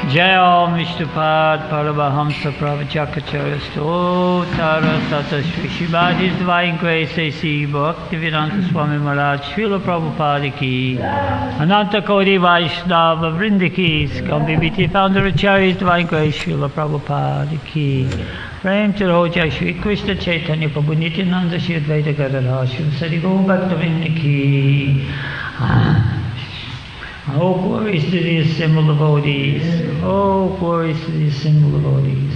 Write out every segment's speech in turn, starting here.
Jaya Mishtupad Paramahamsa Pravachakacharya Stotara Sata Shri Shivaji's Divine Grace A.C. Bhaktivedanta Swami Maharaj Srila Prabhupada Ki Ananta Kodi Vaishnava Vrinda Ki Skam BBT Founder Acharya's Divine Grace Srila Prabhupada Ki Prem to the Hoja Shri Krishna Chaitanya Prabhu Nityananda Shri Advaita Gadadhar Shri Sadi Gaur Bhaktivinoda Ki. Oh, glories to the assembled devotees. Oh, glories to the assembled devotees.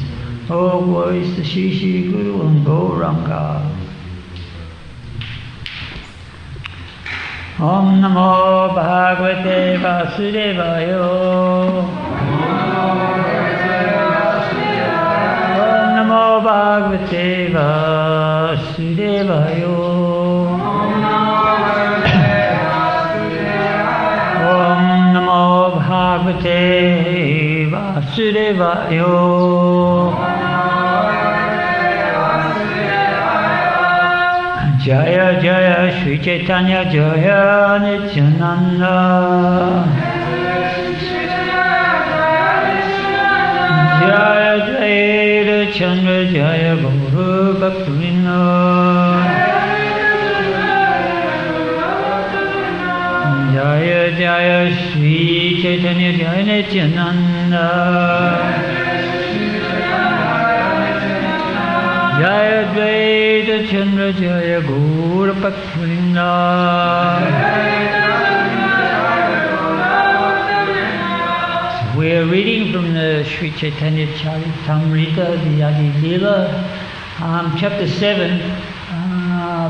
Oh, glories to Shri Shri Guru and Gauranga. Om Namo Bhagavate Vasudevaya. Om Namo Bhagavate Vasudevaya. Bhagavate Vasudevaya. Jaya Jaya Shri Caitanya Jaya Nityananda. Jaya Jaya Chandra Jaya Gauru Bhaktivinoda. Jaya Jaya Shri Caitanya Jaya Nityananda. Jaya Advaita Chandra Jaya Gaura Bhaktivinoda. So we are reading from the Sri Caitanya Caritamrita, the Adi-lila, chapter 7,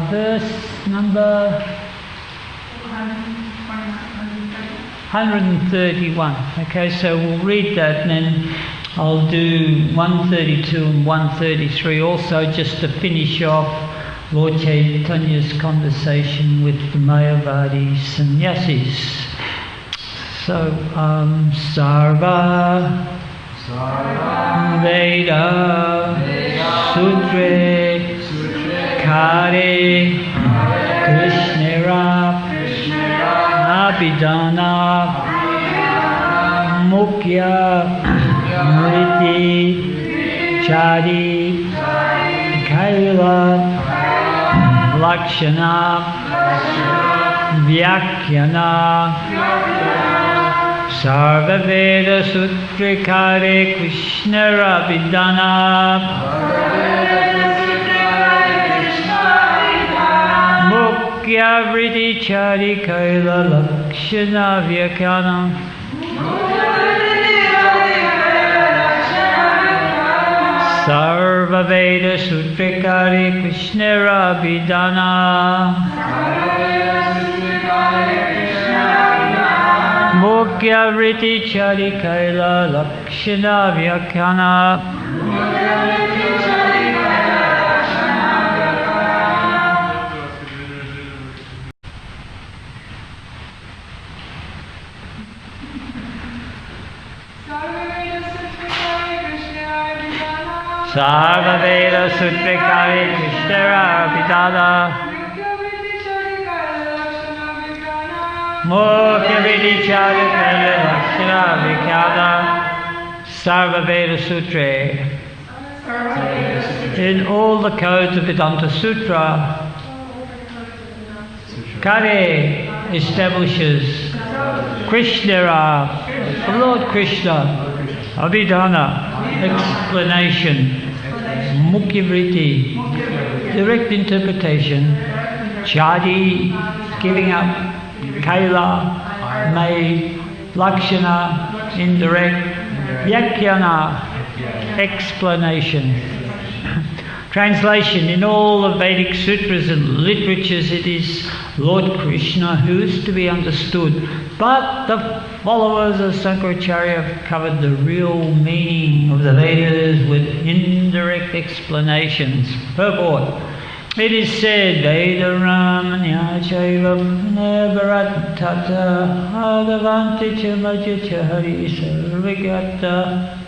verse number 131. Okay, so we'll read that and then I'll do 132 and 133 also, just to finish off Lord Chaitanya's conversation with the Mayavadi sannyasis. So, Sarva Veda Sutre Kare Krishnera Abhidana Mukhya Mriti Chadi Kaila Lakshana Vyakyana Sarva Veda Sutrikare Krishna Abhidana Mukhya Mriti Chadi Kaila Lakshana Vyakyana Sarva Veda Sutrikari Krishna Abhidana Mukhya Vriti Chari Kaila Lakshana Vyakyana. Sarva Veda Sutrikari Krishna Abhidana Mukhya Vriti Chari Kaila Lakshana Vyakyana. Sarva Veda Sutra. In all the codes of Vedanta Sutra, Kare establishes Krishna, the Lord Krishna, Abhidana, explanation, Mukhya Vritti, direct interpretation, Chadi, giving up, Kaila, made, Lakshana, indirect, Vyakyana, explanation. Translation: in all the Vedic sutras and literatures, it is Lord Krishna who is to be understood, but the followers of Sankaracharya have covered the real meaning of the Vedas with indirect explanations. Purport: it is said, Vedaramanya chaiva nevaratata adavanti chamajya hari sarvagata.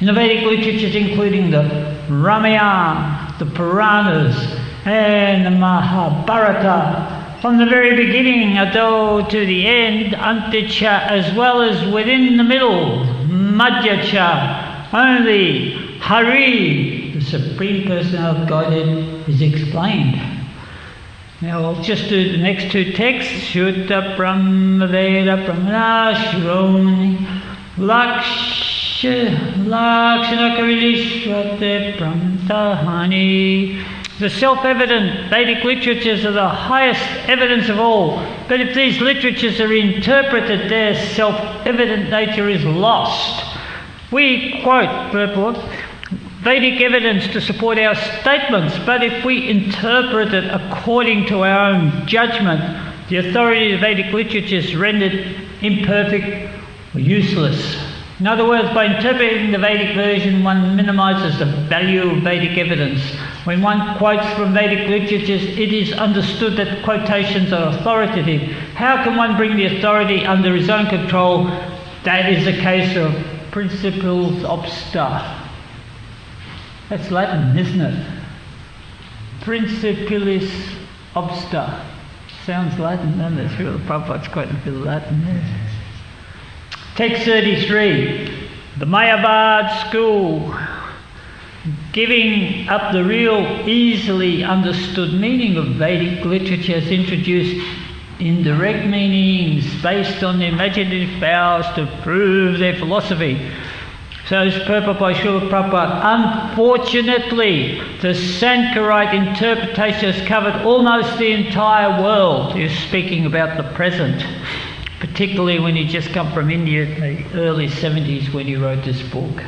In the Vedic literatures, including the Ramayana, the Puranas, and the Mahabharata, from the very beginning to the end, Anticha, as well as within the middle, Madhyacha. Only Hari, the Supreme Personality of Godhead, is explained. Now I'll just do the next two texts. Shuddha Brahma Veda Brahmana Shroni Lakshana Kavilishvate Brahmantahani. The self-evident Vedic literatures are the highest evidence of all. But if these literatures are interpreted, their self-evident nature is lost. We quote, purport, Vedic evidence to support our statements, but if we interpret it according to our own judgment, the authority of Vedic literature is rendered imperfect or useless. In other words, by interpreting the Vedic version, one minimises the value of Vedic evidence. When one quotes from Vedic literatures, it is understood that quotations are authoritative. How can one bring the authority under his own control? That is a case of principles obsta. That's Latin, isn't it? Principilis obsta. Sounds Latin, doesn't it? Srila Prabhupada's quoting a bit of Latin there. Text 33. The Mayavad school, giving up the real, easily understood meaning of Vedic literature, has introduced indirect meanings based on the imaginative powers to prove their philosophy. So as purport by Srila Prabhupada, unfortunately, the Sankarite interpretation has covered almost the entire world. He was speaking about the present, particularly when he just come from India in the early 70s when he wrote this book.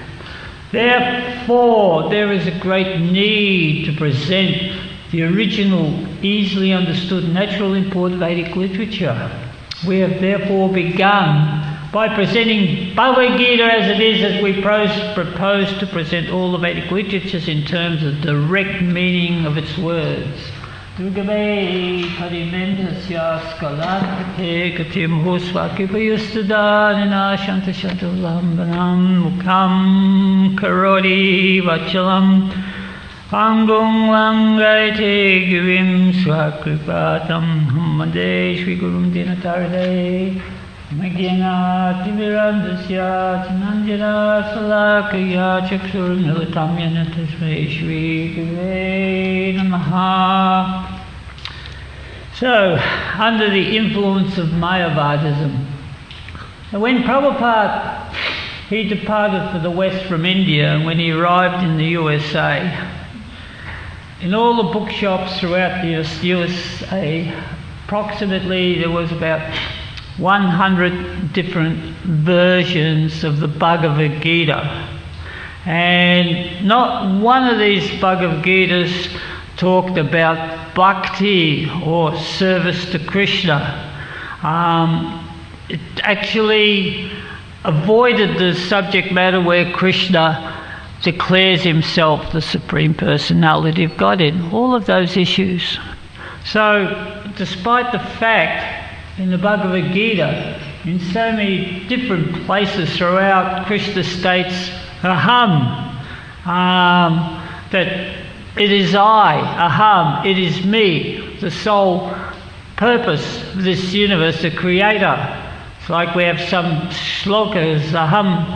Therefore, there is a great need to present the original, easily understood, natural import of Vedic literature. We have therefore begun by presenting Bhagavad Gita as it is, as we propose to present all the Vedic literatures in terms of direct meaning of its words. Durgave parimentasya skalatake katim husvakipayustadanina shantashantalambanam mukham karodi vachalam Angung langaite givim swakripatam hamade Shri Gurum Dinatarde Magyana Timirandasya Tinanjana Salakaya Chaksur Militamyana Tasmai Shri Gure Namaha. So, under the influence of Mayavadism, when Prabhupada, he departed for the West from India, and when he arrived in the USA, in all the bookshops throughout the USA, approximately there was about 100 different versions of the Bhagavad Gita. And not one of these Bhagavad Gitas talked about bhakti or service to Krishna. It actually avoided the subject matter where Krishna declares himself the Supreme Personality of Godhead. All of those issues. So, despite the fact in the Bhagavad Gita, in so many different places throughout, Krishna states aham, that it is I, aham, it is me, the sole purpose of this universe, the creator. It's like we have some shlokas, aham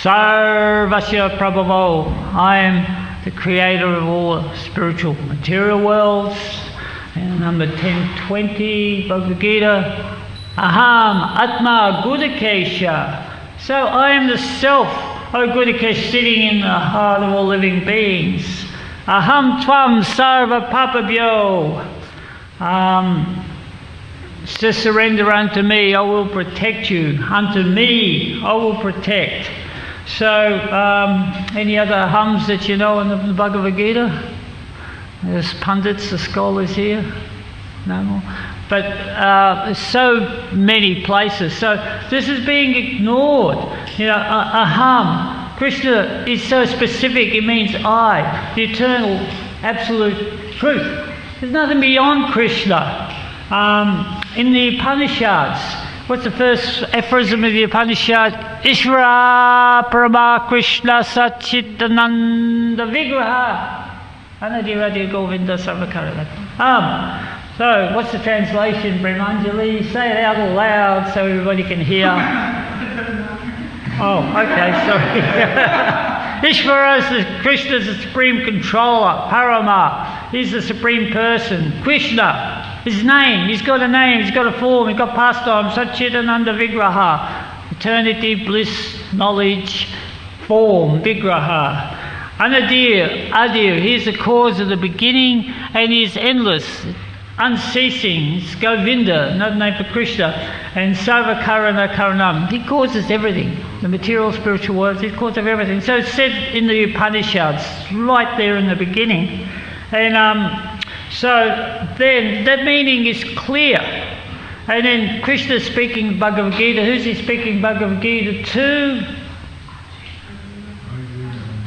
sarvasya prabhavo, I am the creator of all spiritual material worlds. And number 1020, Bhagavad Gita, aham atma gudakesha. So I am the self, O Gudikesh, sitting in the heart of all living beings. Aham tvam sarva papabhyo. To surrender unto me, I will protect you. Unto me, I will protect. So, any other hums that you know in the Bhagavad Gita? There's pundits, the scholars here. No more. But so many places. So this is being ignored. You know, aham. Krishna is so specific, it means I, the eternal, absolute truth. There's nothing beyond Krishna. In the Upanishads, what's the first aphorism of the Upanishad? Ishvara Parama Krishna Satchitananda Vigraha. Anadiradi Govinda Sarvakara. So, what's the translation, Brahmanjali? Say it out loud so everybody can hear. Oh, okay, sorry. Ishvara is Krishna is the supreme controller, Parama. He's the supreme person. Krishna, his name, he's got a name, he's got a form, he's got pastime, Satchidananda Vigraha. Eternity, bliss, knowledge, form, Vigraha. Anadir, Adir, he's the cause of the beginning and he's endless, unceasing. It's Govinda, another name for Krishna. And Sarvakarana Karanam, he causes everything. The material, spiritual worlds, he's cause of everything. So it's said in the Upanishads, right there in the beginning. And so then that meaning is clear. And then Krishna speaking Bhagavad Gita. Who's he speaking Bhagavad Gita to?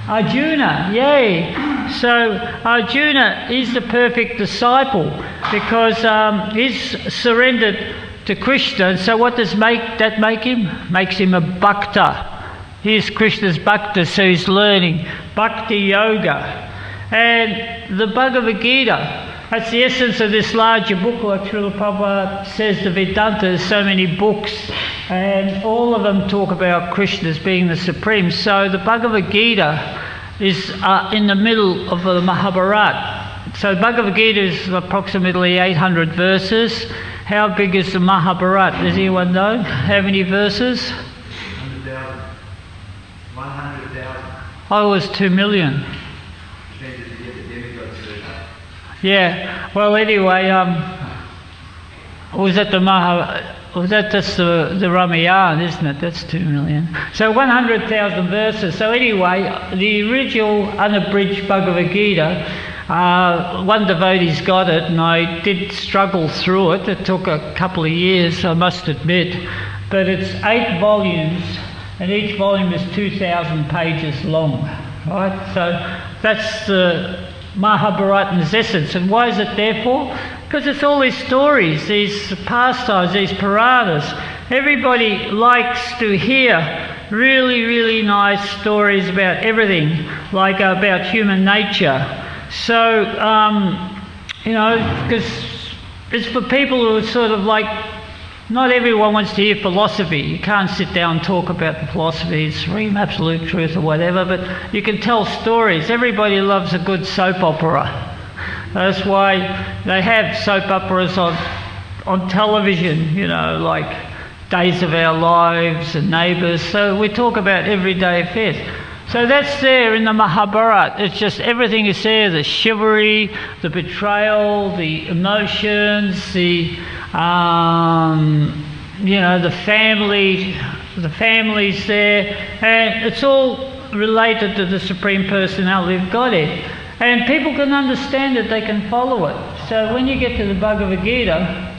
Arjuna, yay. So Arjuna is the perfect disciple because he's surrendered to Krishna. And so what does that make him? Makes him a bhakta. He's Krishna's bhakta, so he's learning bhakti yoga. And the Bhagavad Gita, that's the essence of this larger book, like Srila Prabhupada says, the Vedanta. There's so many books, and all of them talk about Krishna as being the supreme. So the Bhagavad Gita is in the middle of the Mahabharata. So Bhagavad Gita is approximately 800 verses. How big is the Mahabharata? Does anyone know? How many verses? 100,000. 100,000. Oh, it was 2 million. Yeah, well anyway, was that that's the Ramayana, isn't it? That's 2 million. So 100,000 verses. So anyway, the original unabridged Bhagavad Gita, one devotee's got it, and I did struggle through it. It took a couple of years, I must admit. But it's 8 volumes, and each volume is 2,000 pages long, right? So that's the Mahabharata's essence. And why is it there for? Because it's all these stories, these pastimes, these Puranas. Everybody likes to hear really, really nice stories about everything, like about human nature. So, because it's for people who are sort of like, not everyone wants to hear philosophy. You can't sit down and talk about the philosophy, supreme absolute truth or whatever, but you can tell stories. Everybody loves a good soap opera. That's why they have soap operas on television, like Days of Our Lives and Neighbours. So we talk about everyday affairs. So that's there in the Mahabharata. It's just everything is there, the chivalry, the betrayal, the emotions, the family's there, and it's all related to the Supreme Personality of Godhead. And people can understand it, they can follow it. So when you get to the Bhagavad Gita,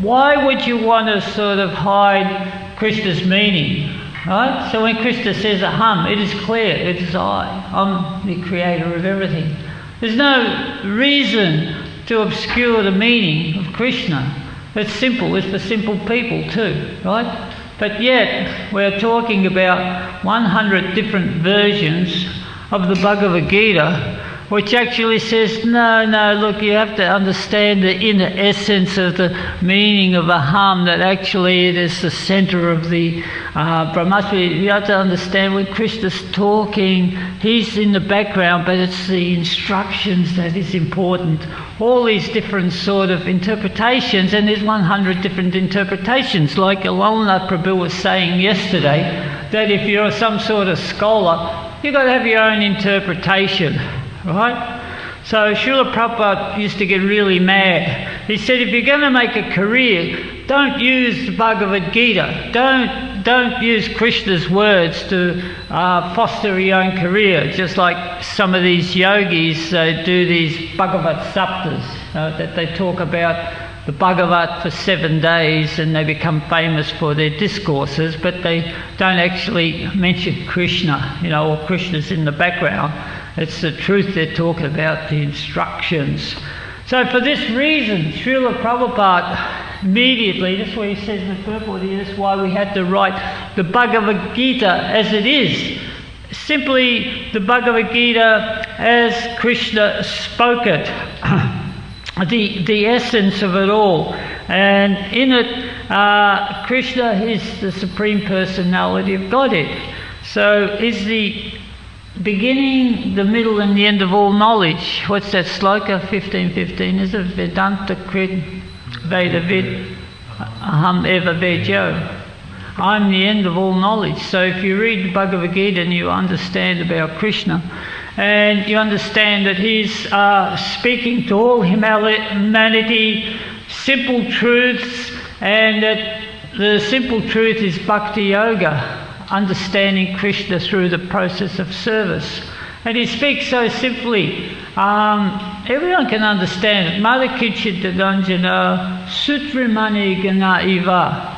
why would you want to sort of hide Krishna's meaning? Right? So when Krishna says aham, it is clear, it is I. I'm the creator of everything. There's no reason to obscure the meaning of Krishna. It's simple, it's for simple people too, right? But yet, we're talking about 100 different versions of the Bhagavad Gita, which actually says, no, look, you have to understand the inner essence of the meaning of aham, that actually it is the centre of the Brahmasmi. You have to understand when Krishna's talking, he's in the background, but it's the instructions that is important. All these different sort of interpretations, and there's 100 different interpretations. Like Alana Prabhu was saying yesterday, that if you're some sort of scholar, you've got to have your own interpretation. Right? So Srila Prabhupada used to get really mad. He said, if you're going to make a career, don't use the Bhagavad Gita. Don't use Krishna's words to foster your own career. Just like some of these yogis do these Bhagavad Saptas, that they talk about the Bhagavat for 7 days and they become famous for their discourses, but they don't actually mention Krishna, or Krishna's in the background. It's the truth they're talking about, the instructions. So for this reason, Srila Prabhupada immediately, that's what he says in the purport here, that's why we had to write the Bhagavad Gita as it is. Simply the Bhagavad Gita as Krishna spoke it. The essence of it all. And in it, Krishna is the Supreme Personality of Godhead. So is the beginning, the middle and the end of all knowledge. What's that sloka 15:15? Is it Vedanta Krit Veda Vid Aham Eva Vejo? I'm the end of all knowledge. So if you read the Bhagavad Gita and you understand about Krishna, and you understand that he's speaking to all humanity simple truths, and that the simple truth is bhakti yoga, understanding Krishna through the process of service. And he speaks so simply, everyone can understand it. Madhakitchit Danjana Sutrimani Gana Iva.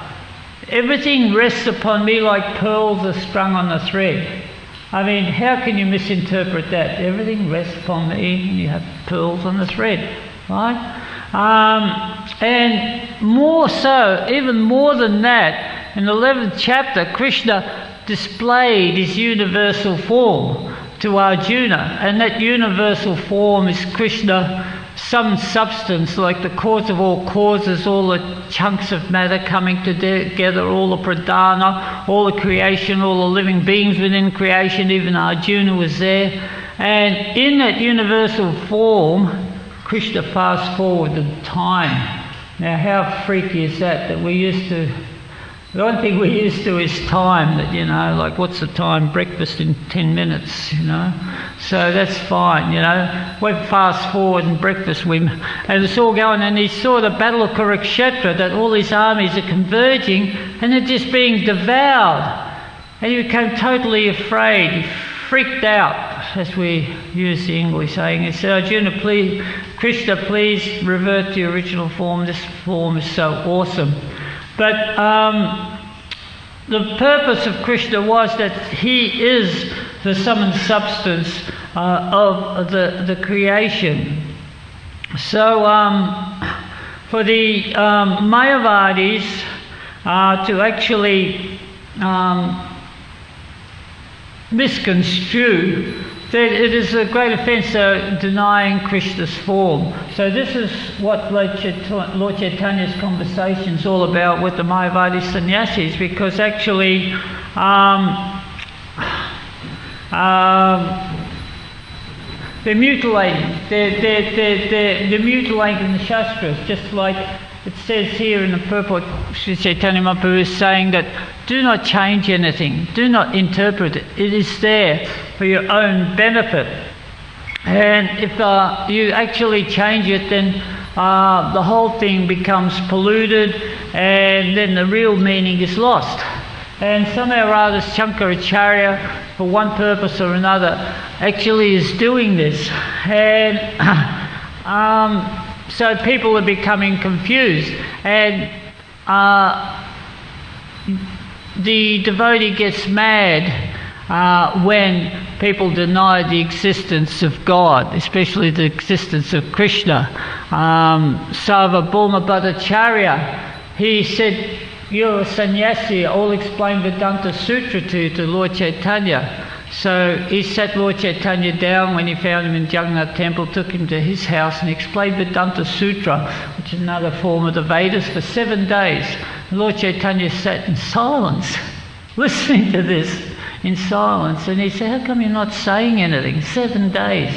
Everything rests upon me like pearls are strung on a thread. I mean, how can you misinterpret that? Everything rests upon me and you have pearls on the thread, right? And more so, even more than that, in the 11th chapter, Krishna displayed his universal form to Arjuna, and that universal form is Krishna, some substance, like the cause of all causes, all the chunks of matter coming together, all the pradhana, all the creation, all the living beings within creation, even Arjuna was there. And in that universal form, Krishna fast forwarded time. Now how freaky is that, that we used to, the one thing we used to is time, that, you know, like what's the time? Breakfast in 10 minutes, you know. So that's fine, you know. We fast forward and breakfast, and it's all going, and he saw the battle of Kurukshetra, that all these armies are converging and they're just being devoured. And he became totally afraid, he freaked out, as we use the English saying. He said, Arjuna, please, Krishna, please revert to your original form. This form is so awesome. But the purpose of Krishna was that he is the sum and substance of the creation. So for the Mayavadis to actually misconstrue, that it is a great offence denying Krishna's form. So this is what Lord Chaitanya's conversation is all about with the Mayavadi sannyasis, because actually they're mutilating. They're mutilating the Shastras, just like it says here in the purport. Sri Chaitanya Mahaprabhu is saying that do not change anything, do not interpret it. It is there for your own benefit. And if you actually change it, then the whole thing becomes polluted, and then the real meaning is lost. And somehow or other, Shankaracharya, for one purpose or another, actually is doing this. And so people are becoming confused. And the devotee gets mad when people deny the existence of God, especially the existence of Krishna. Sarvabhauma Bhattacharya, he said, you're a sannyasi, I'll explain Vedanta Sutra to Lord Caitanya. So he sat Lord Caitanya down when he found him in Jagannath Temple, took him to his house and explained Vedanta Sutra, which is another form of the Vedas, for 7 days. And Lord Caitanya sat in silence, listening to this in silence. And he said, how come you're not saying anything? 7 days.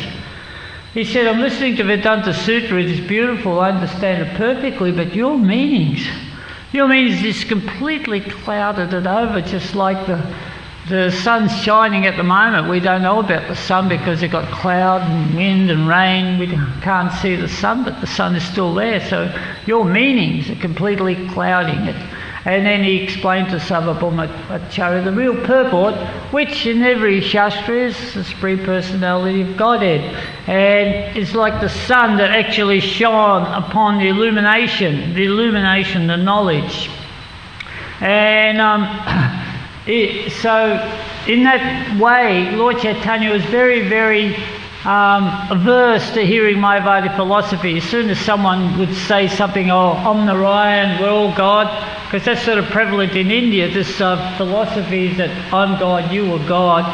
He said, I'm listening to Vedanta Sutra, it is beautiful, I understand it perfectly, but your meanings is completely clouded it over, just like the sun's shining at the moment. We don't know about the sun because it got cloud and wind and rain. We can't see the sun, but the sun is still there. So your meanings are completely clouding it. And then he explained to Sarvabhauma Bhattacharya the real purport, which in every Shastra is the Supreme Personality of Godhead. And it's like the sun that actually shone upon the illumination, the knowledge. And so in that way, Lord Chaitanya was very, very averse to hearing Mayavadi philosophy. As soon as someone would say something, oh, Om Narayan, we're all God, because that's sort of prevalent in India, this philosophy that I'm God, you are God,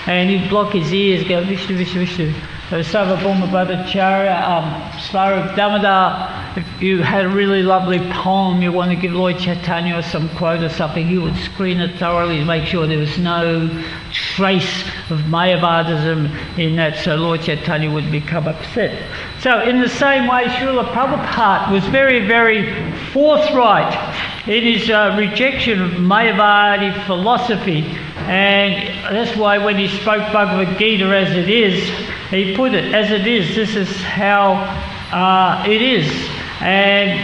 and he'd block his ears, go Vishnu, Vishnu, Vishnu. Sarvabhauma Bhattacharya, Svarup Damodar. If you had a really lovely poem, you want to give Lord Caitanya some quote or something, he would screen it thoroughly to make sure there was no trace of Mayavadism in that, so Lord Caitanya would become upset. So in the same way, Srila Prabhupada was very, very forthright in his rejection of Mayavadi philosophy, and that's why when he spoke Bhagavad Gita as it is, he put it as it is. This is how it is. And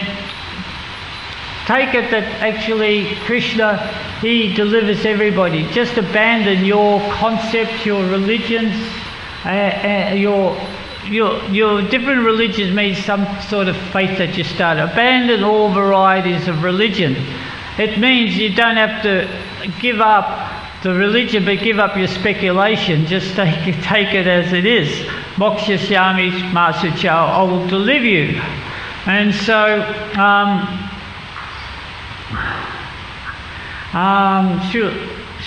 take it that actually Krishna, he delivers everybody. Just abandon your concept, your religions, your different religions means some sort of faith that you start. Abandon all varieties of religion. It means you don't have to give up the religion, but give up your speculation. Just take it as it is. Mokshasyami Masuchao, I will deliver you. And so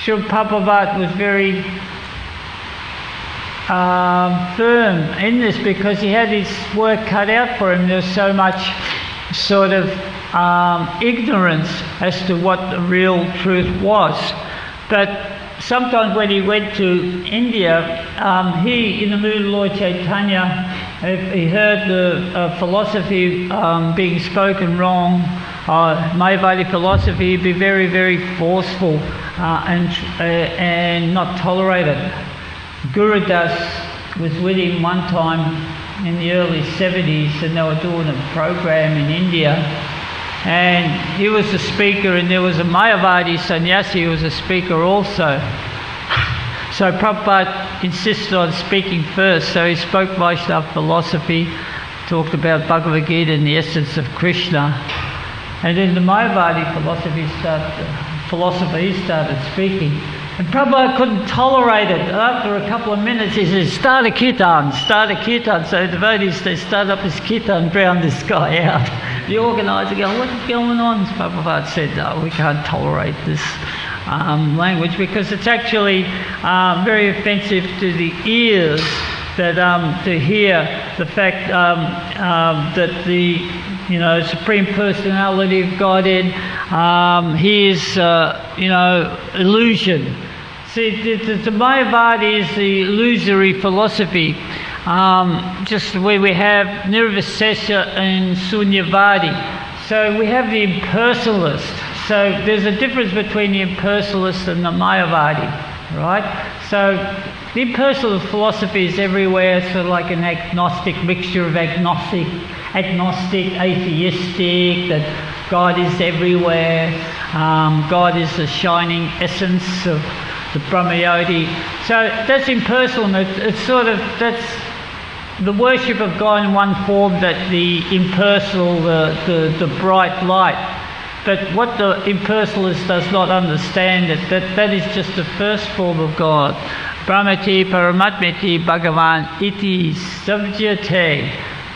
Srila Prabhupada was very firm in this because he had his work cut out for him. There was so much sort of ignorance as to what the real truth was. But sometimes when he went to India, he, in the mood of Lord Caitanya, if he heard the philosophy being spoken wrong, Mayavadi philosophy, he'd be very, very forceful and not tolerate it. Guru Das was with him one time in the early 70s, and they were doing a program in India, and he was the speaker, and there was a Mayavadi sannyasi who was a speaker also. So Prabhupada insisted on speaking first, so he spoke Vaishnava philosophy, talked about Bhagavad Gita and the essence of Krishna, and then the Mayavadi philosopher started speaking. And Prabhupada couldn't tolerate it. After a couple of minutes he said, start a kirtan. So devotees, they start up this kirtan, drown this guy out. The organizer goes, what's going on? Prabhupada said, no, we can't tolerate this language because it's actually very offensive to the ears that to hear the fact that the Supreme Personality of Godhead hears illusion. See, the Mayavadi is the illusory philosophy, just where we have Nirvisesha and Sunyavadi. So we have the impersonalist. So there's a difference between the impersonalist and the Mayavadi, right? So the impersonal philosophy is everywhere, sort of like an agnostic mixture of agnostic, atheistic, that God is everywhere, God is the shining essence of the Brahmayoti. So that's impersonal. It's sort of, that's the worship of God in one form, that the impersonal, the bright light. But what the impersonalist does not understand, that is just the first form of God. Brahmati Paramatmati Bhagavan iti sabjate.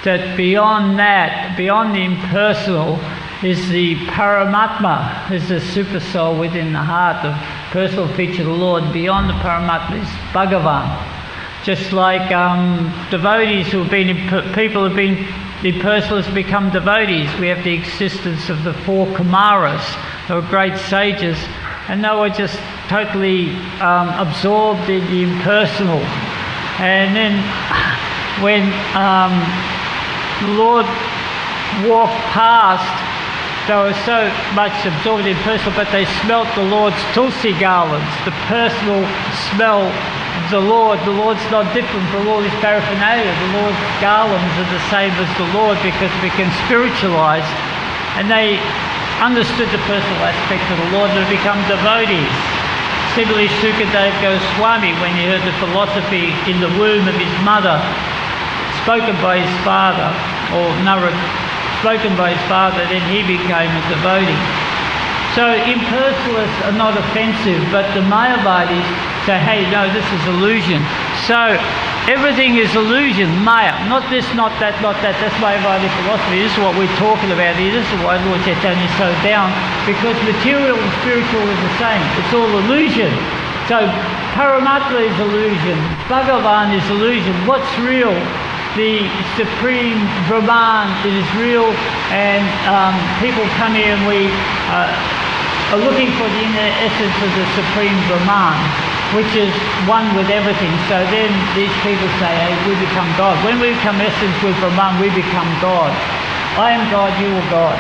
That beyond that, beyond the impersonal, is the Paramatma, is the super soul within the heart, the personal feature of the Lord. Beyond the Paramatma is Bhagavan. Just like devotees who have been, people who have been impersonalists become devotees. We have the existence of the four Kumaras, who were great sages, and they were just totally absorbed in the impersonal. And then when the Lord walked past, they were so much absorbed in personal, but they smelt the Lord's tulsi garlands, the personal smell of the Lord. The Lord's not different from all his paraphernalia. The Lord's garlands are the same as the Lord because it became spiritualized, and they understood the personal aspect of the Lord and become devotees. Similarly, Sukadeva Goswami, when he heard the philosophy in the womb of his mother, spoken by his father, or Narad, spoken by his father, then he became a devotee. So impersonalists are not offensive, but the Mayavadis say, hey, no, this is illusion. So everything is illusion, Maya, not this, not that, not that. That's Mayavadi philosophy. This is what we're talking about here. This is why Lord Caitanya is so down, because material and spiritual is the same. It's all illusion. So Paramatma is illusion, Bhagavan is illusion. What's real? The Supreme Brahman is real, and people come here and we are looking for the inner essence of the Supreme Brahman, which is one with everything. So then these people say, hey, we become God. When we become essence with Brahman, we become God. I am God, you are God.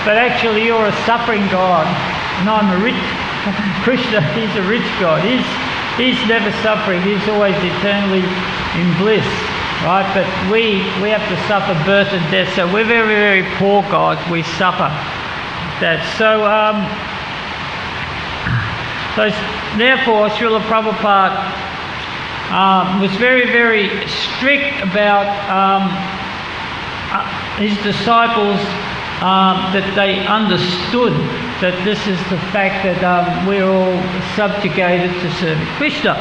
But actually you're a suffering God, and I'm a rich Krishna, he's a rich God. He's never suffering, he's always eternally in bliss. Right, but we have to suffer birth and death. So we're very, very poor gods. We suffer that. So therefore, Srila Prabhupada was very, very strict about his disciples, that they understood that this is the fact that we're all subjugated to serve Krishna.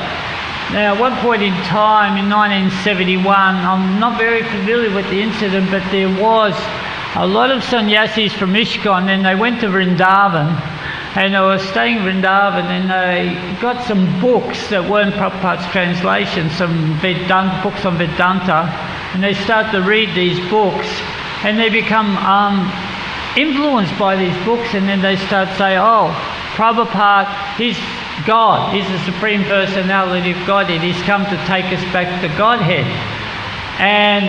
Now, at one point in time, in 1971, I'm not very familiar with the incident, but there was a lot of sannyasis from ISKCON, and they went to Vrindavan, and they were staying in Vrindavan, and they got some books that weren't Prabhupada's translation, some Vedanta, books on Vedanta, and they start to read these books, and they become influenced by these books, and then they start to say, oh, Prabhupada, he's God, he's the Supreme Personality of Godhead, he's come to take us back to Godhead. And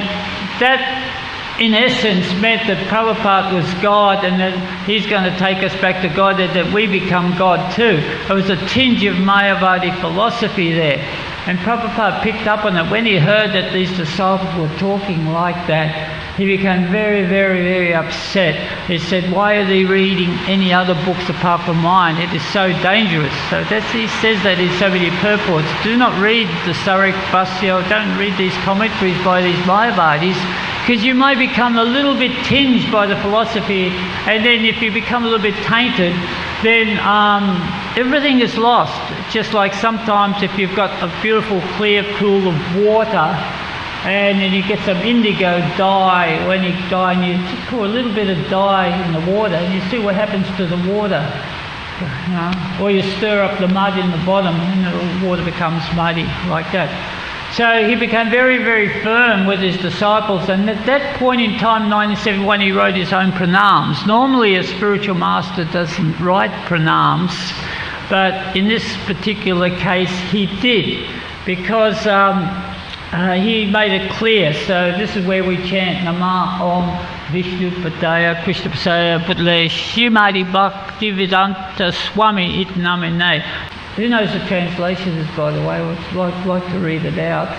that, in essence, meant that Prabhupada was God, and that he's going to take us back to Godhead, that we become God too. There was a tinge of Mayavadi philosophy there. And Prabhupada picked up on it. When he heard that these disciples were talking like that, he became very, very, very upset. He said, why are they reading any other books apart from mine? It is so dangerous. So he says that in so many purports. Do not read the Sarik Bhasya, don't read these commentaries by these Mayavadis, because you may become a little bit tinged by the philosophy, and then if you become a little bit tainted, then everything is lost. Just like sometimes if you've got a beautiful clear pool of water, and then you get some indigo dye, when you dye, and you just pour a little bit of dye in the water, and you see what happens to the water. You know? Or you stir up the mud in the bottom, and the water becomes muddy, like that. So he became very, very firm with his disciples, and at that point in time, 1971, he wrote his own pranams. Normally a spiritual master doesn't write pranams, but in this particular case he did, because he made it clear. So this is where we chant Nama Om Vishnu Padaya Krishna Pasaya Putle Shrimati Bhakti Vedanta Swami It Namine. Who knows the translations, by the way? I'd like to read it out.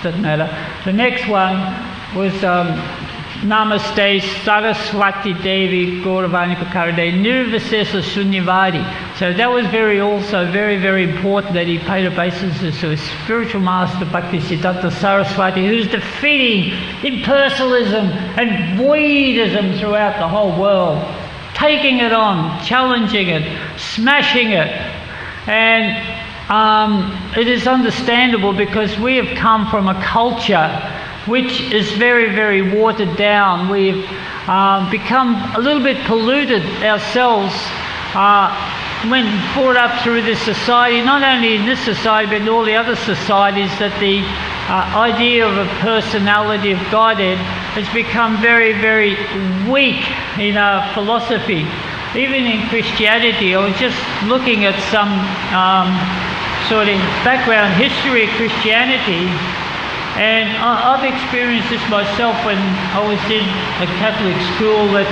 Doesn't matter. The next one was Namaste Saraswati Devi Gauravani Pakarade Nirvisesa Shunyavadi. So that was also very, very important, that he paid obeisance to his spiritual master Bhakti Siddhanta Saraswati, who's defeating impersonalism and voidism throughout the whole world. Taking it on, challenging it, smashing it. And it is understandable, because we have come from a culture which is very, very watered down. We've become a little bit polluted ourselves when brought up through this society, not only in this society but in all the other societies, that the idea of a personality of Godhead has become very, very weak in our philosophy. Even in Christianity, I was just looking at some sort of background history of Christianity, and I've experienced this myself when I was in a Catholic school, that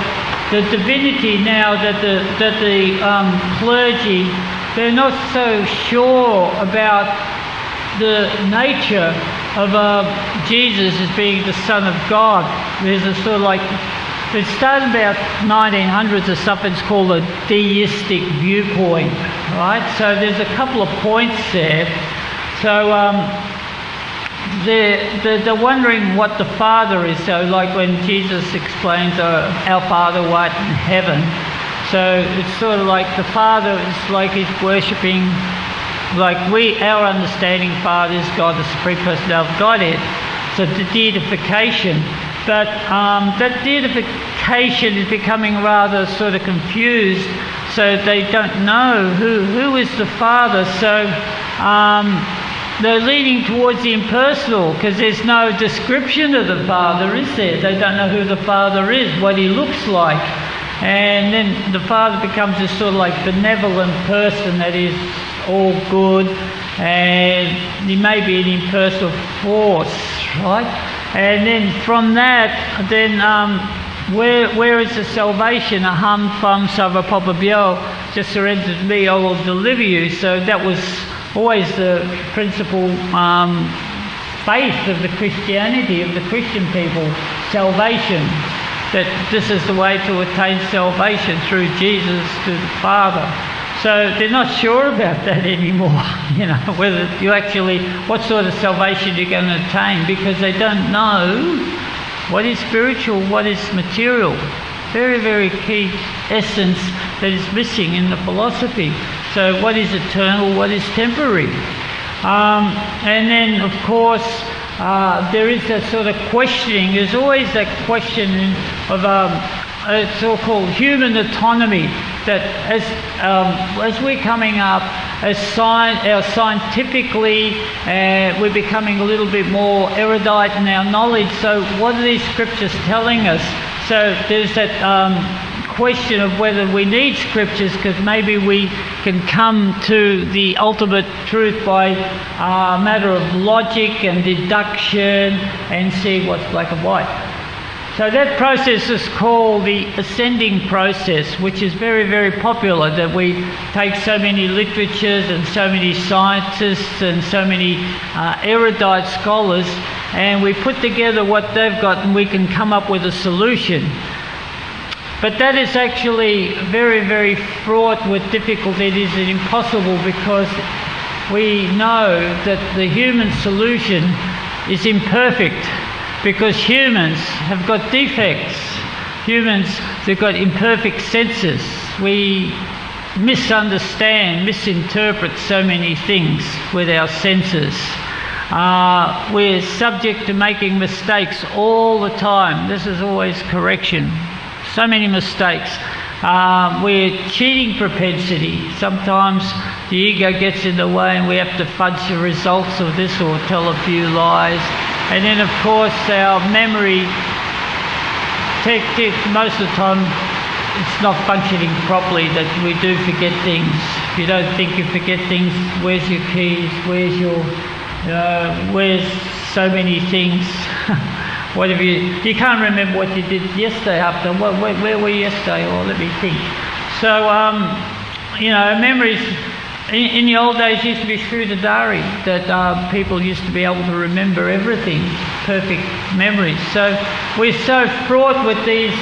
the divinity now, that the clergy, they're not so sure about the nature of Jesus as being the Son of God. There's a sort of like, it started about 1900s or something, it's called a deistic viewpoint, right? So there's a couple of points there. So they're wondering what the Father is. So like when Jesus explains our Father who art in heaven, so it's sort of like the Father is like he's worshipping, like our understanding Father is God, the Supreme Personality of Godhead. So the deification. But that deification is becoming rather sort of confused. so they don't know who is the Father. So they're leaning towards the impersonal because there's no description of the Father, is there? They don't know who the Father is, what he looks like. And then the Father becomes this sort of like benevolent person that is all good, and he may be an impersonal force, right? And then from that, then where is the salvation? Aham tvam sarva papabhyo, just surrender to me, I will deliver you. So that was always the principal faith of the Christianity, of the Christian people, salvation. That this is the way to attain salvation, through Jesus to the Father. So they're not sure about that anymore, you know, whether you actually, what sort of salvation you're going to attain, because they don't know what is spiritual, what is material. Very, very key essence that is missing in the philosophy. So what is eternal, what is temporary? And then, of course, there is that sort of questioning. There's always that question of so-called human autonomy, that as we're coming up, scientifically, we're becoming a little bit more erudite in our knowledge. So what are these scriptures telling us? So there's that question of whether we need scriptures, because maybe we can come to the ultimate truth by a matter of logic and deduction and see what's black and white. So that process is called the ascending process, which is very, very popular, that we take so many literatures and so many scientists and so many erudite scholars, and we put together what they've got and we can come up with a solution. But that is actually very, very fraught with difficulty. It is impossible, because we know that the human solution is imperfect, because humans have got defects. Humans, they've got imperfect senses. We misunderstand, misinterpret so many things with our senses. We're subject to making mistakes all the time. This is always correction. So many mistakes. We're cheating propensity. Sometimes the ego gets in the way and we have to fudge the results of this or tell a few lies. And then, of course, our memory, most of the time, it's not functioning properly, that we do forget things. If you don't think you forget things, where's your keys? Where's so many things? Whatever you can't remember what you did yesterday after. Where were you yesterday? Or let me think. So, memories. In the old days, used to be through the diary that people used to be able to remember everything, perfect memories. So we're so fraught with these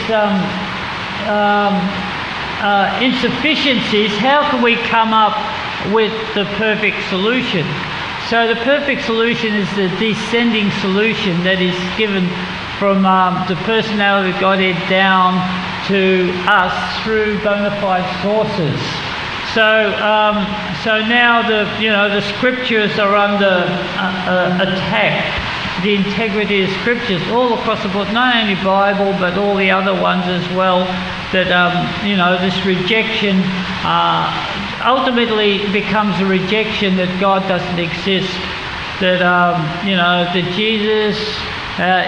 insufficiencies. How can we come up with the perfect solution? So the perfect solution is the descending solution that is given from the personality of Godhead down to us through bona fide sources. So now the scriptures are under attack. The integrity of scriptures all across the board, not only Bible but all the other ones as well. That this rejection ultimately becomes a rejection that God doesn't exist. That that Jesus.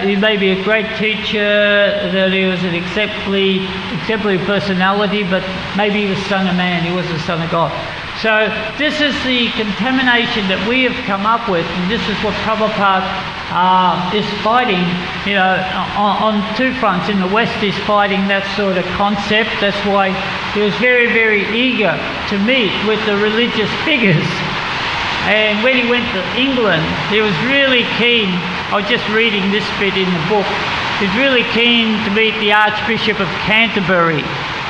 He may be a great teacher, that he was an exemplary personality, but maybe he was Son of Man, he was the Son of God. So this is the contamination that we have come up with, and this is what Prabhupada is fighting, on two fronts. In the West, he's fighting that sort of concept. That's why he was very, very eager to meet with the religious figures. And when he went to England, he was really keen. I was just reading this bit in the book. He was really keen to meet the Archbishop of Canterbury,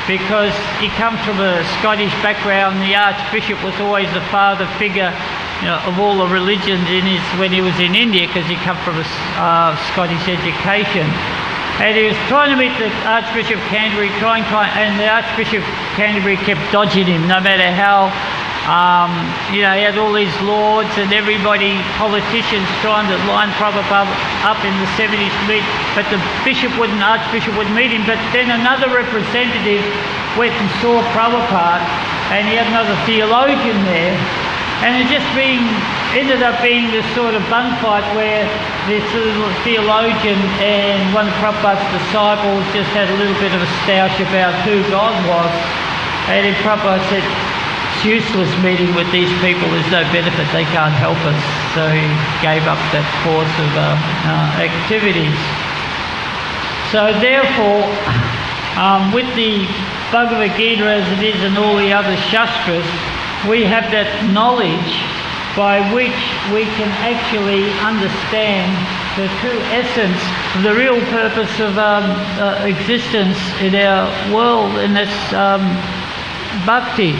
because he comes from a Scottish background. The Archbishop was always the father figure, of all the religions when he was in India, because he comes from a Scottish education. And he was trying to meet the Archbishop of Canterbury, and the Archbishop of Canterbury kept dodging him, no matter how. He had all these lords and everybody, politicians trying to line Prabhupada up in the 70s to meet, but the Archbishop wouldn't meet him. But then another representative went and saw Prabhupada, and he had another theologian there, and it just ended up being this sort of bun fight where this little theologian and one of Prabhupada's disciples just had a little bit of a stoush about who God was, and then Prabhupada said, it's useless meeting with these people, there's no benefit, they can't help us. So he gave up that course of activities. So therefore, with the Bhagavad Gita as it is and all the other Shastras, we have that knowledge by which we can actually understand the true essence of the real purpose of existence in our world, and that's bhakti.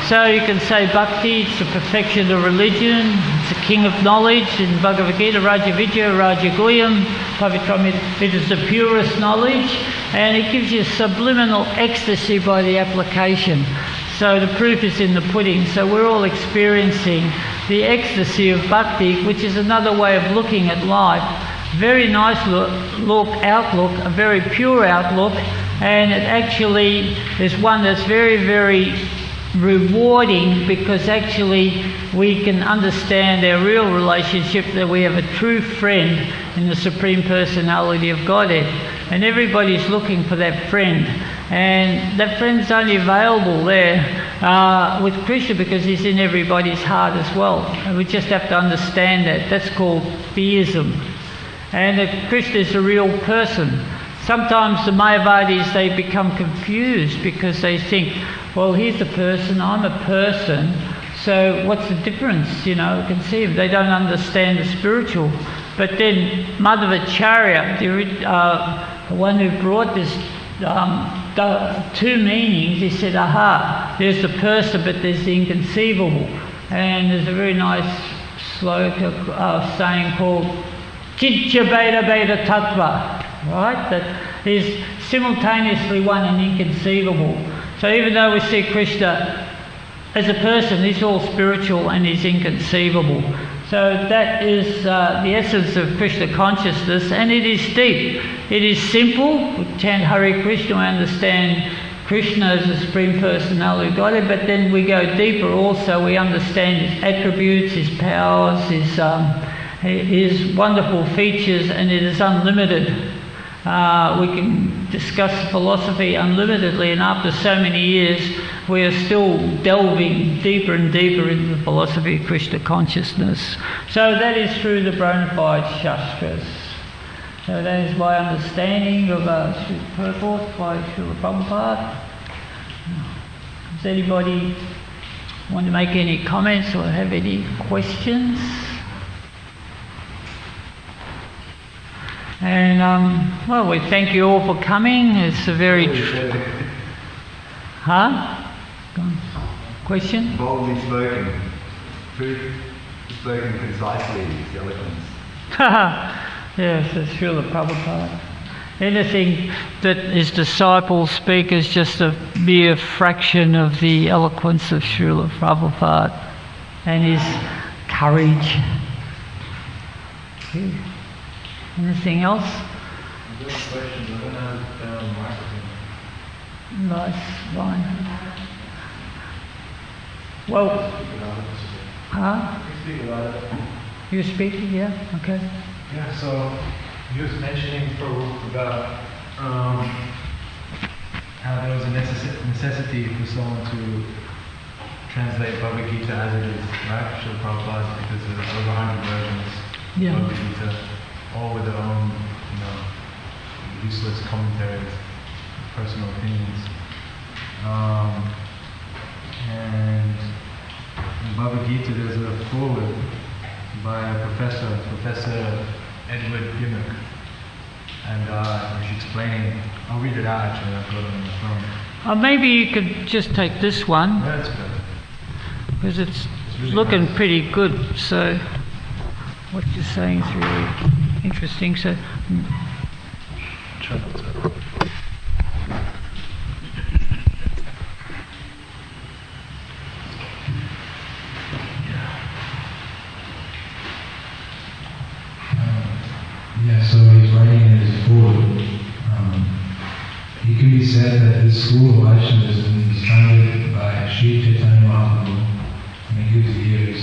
So you can say bhakti, it's the perfection of religion, it's the king of knowledge. In Bhagavad Gita, Raja Vidya, Raja Guhyam, Pavitramita, it is the purest knowledge, and it gives you subliminal ecstasy by the application. So the proof is in the pudding. So we're all experiencing the ecstasy of bhakti, which is another way of looking at life. Very nice outlook, a very pure outlook, and it actually is one that's very, very rewarding, because actually we can understand our real relationship, that we have a true friend in the Supreme Personality of Godhead, and everybody's looking for that friend, and that friend's only available there with Krishna, because he's in everybody's heart as well, and we just have to understand that. That's called theism, and that Krishna is a real person. Sometimes the Mayavadis, they become confused because they think, well, he's a person, I'm a person, so what's the difference? You know, you can see them. They don't understand the spiritual. But then Madhvacharya, the one who brought this two meanings, he said, aha, there's the person, but there's the inconceivable. And there's a very nice sloka saying called Chitya Beta Beta Tattva, right? That is simultaneously one and inconceivable. So even though we see Krishna as a person, he's all spiritual and he's inconceivable. So that is the essence of Krishna consciousness, and it is deep. It is simple. We chant Hare Krishna, we understand Krishna as the Supreme Personality of Godhead, but then we go deeper also. We understand his attributes, his powers, his wonderful features, and it is unlimited. We can discuss philosophy unlimitedly, and after so many years we are still delving deeper and deeper into the philosophy of Krishna consciousness. So that is through the bona fide Shastras. So that is my understanding of purport by Srila Prabhupada. Does anybody want to make any comments or have any questions? And well, we thank you all for coming. It's a very question? Boldly spoken, truth spoken concisely, is eloquence. Yes, it's Srila Prabhupada. Anything that his disciples speak is just a mere fraction of the eloquence of Srila Prabhupada and his courage. Okay. Anything else? Just a question. We're going to have a microphone. Nice, fine. Well, you're speaking, yeah? Okay. Yeah, so you was mentioning about how there was a necessity for someone to translate Bhagavad Gita as it is, right? Srila Prabhupada, because there's over 100 versions of Bhagavad Gita, all with their own, useless commentaries, personal opinions. And in Bhagavad Gita, there's a foreword by a Professor Edward Gimmick, and he's explaining. I'll read it out actually. I've got it on the phone. Maybe you could just take this one. Yeah, that's good. Because it's really looking nice. pretty good. So what you're saying is really interesting. So. Yeah, so he's writing in his foreword. He can be said that this school of Vaishnavism was founded by Sri Caitanya Mahaprabhu in a good years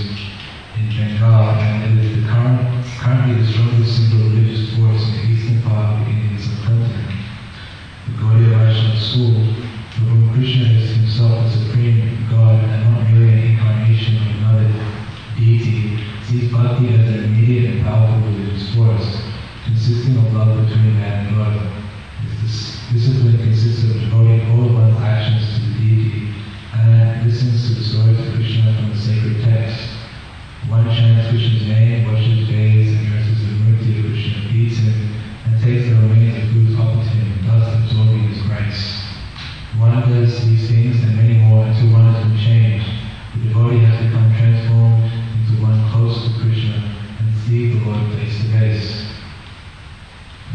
in Bengal, and it is currently the strongest single religious force in the eastern part of the Indian subcontinent. The Gaudiya Vaishnava school, for whom Krishna is himself the supreme God and not merely an incarnation of another deity, sees bhakti as an immediate and powerful religious force, consisting of love between man and God. This discipline consists of devoting all of one's actions to the deity and listens to the stories of Krishna from the sacred text. One chants Krishna's name, washes, bathes, and nurses the murti of Krishna, feeds him, and takes the remains of food offered to him, thus absorbing his grace. One does these things and many more until one has been changed. The devotee has become transformed into one close to Krishna and sees the Lord face to face.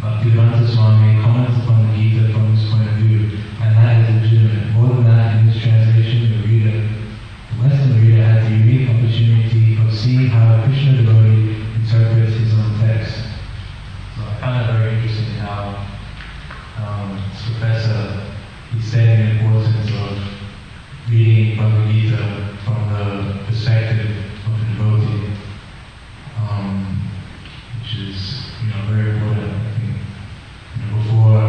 Bhaktivedanta Swami comments upon the Gita from this point of view, and that is legitimate. More than that, in this translation, the Western reader has the unique opportunity of seeing how a Krishna devotee interprets his own text. So I found that very interesting how this professor is stating the importance of reading Bhagavad Gita from the perspective of the devotee, which is very important. I think before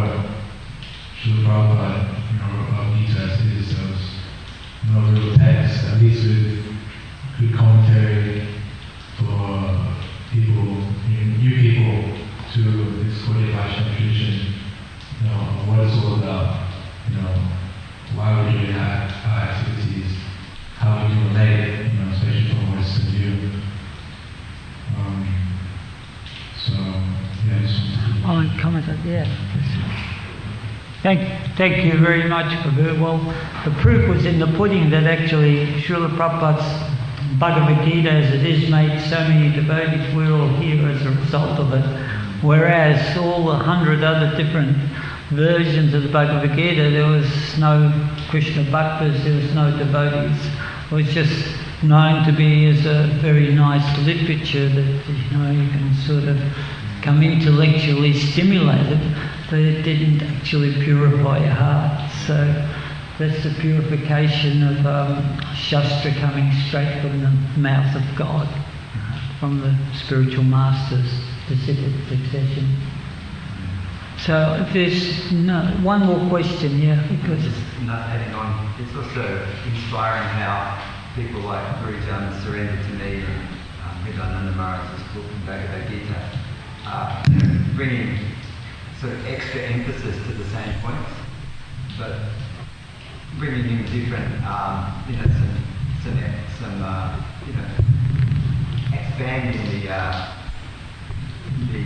Srila Prabhupada wrote Gita as it is, there was no real text, at least with good commentary for people, new people to this Gaudiya Vaishnava tradition, what it's all about, why we do our activities, how we can relate, especially from a Western view. I'll comment on that. Thank you very much, Prabhu. Well, the proof was in the pudding that actually Srila Prabhupada's Bhagavad Gita, as it is, made so many devotees. We're all here as a result of it. Whereas all 100 other different versions of the Bhagavad Gita, there was no Krishna Bhaktas, there was no devotees. It was just known to be as a very nice literature that you can sort of come intellectually stimulated, but it didn't actually purify your heart. So that's the purification of Shastra coming straight from the mouth of God, from the spiritual masters, specific succession. So if there's one more question, because just not adding on, it's also inspiring how people like Gurujan surrender to me and Hidananda Maharaj's book in Bhagavad Gita, bringing sort of extra emphasis to the same points, but bringing in different, expanding the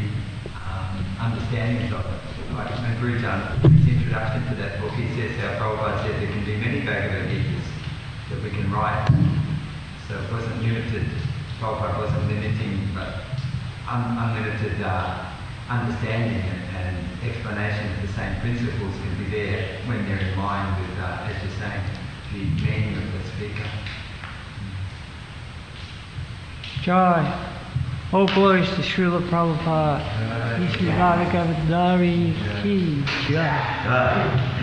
understanding of it. Like when Gurujan, his introduction to that book, he says how Prabhupada said there can be many Bhagavad Gitas that we can write. So it wasn't limited, Prabhupada wasn't limiting, but unlimited understanding and explanation of the same principles can be there when they're in line with, as you're saying, the meaning of the speaker. Jai. All glories to Srila Prabhupada. Ishvara Gavadari Ki Jai.